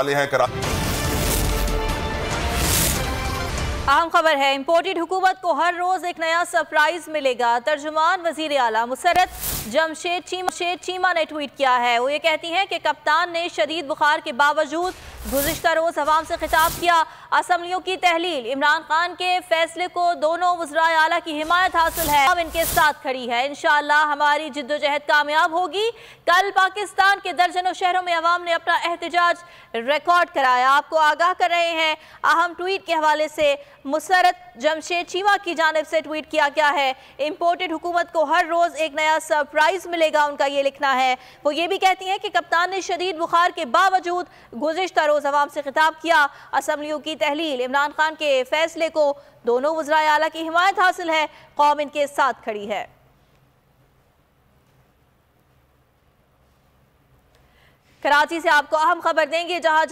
वाले हैं। अहम खबर है, इंपोर्टेड हुकूमत को हर रोज एक नया सरप्राइज मिलेगा। तर्जुमान वजीर आला मुसर्रत जमशेद चीमा ने ट्वीट किया है। वो ये कहती हैं कि कप्तान ने शदीद बुखार के बावजूद गुज़िश्ता रोज अवाम से खिताब किया। असम्बलियों की तहलील, इमरान खान के फैसले को दोनों वज़राए आला की हिमायत हासिल है, अब इनके साथ खड़ी है। इंशाअल्लाह हमारी जिद्दोजहद कामयाब होगी। कल पाकिस्तान के दर्जनों शहरों में अवाम ने अपना एहतजाज रिकॉर्ड कराया। आपको आगाह कर रहे हैं अहम ट्वीट के हवाले से। मुसर्रत जमशेद चीमा की जानिब से ट्वीट किया गया है, इंपोर्टेड हुकूमत को हर रोज एक नया सरप्राइज मिलेगा, उनका ये लिखना है। वो ये भी कहती हैं कि कप्तान ने शदीद बुखार के बावजूद गुज़िश्ता रोज अवाम से खिताब किया। असम्बलियों की तहलील, इमरान खान के फैसले को दोनों वज़राए आला की हिमायत हासिल है, कौम इनके साथ खड़ी है। कराची से आपको अहम खबर देंगे, जहां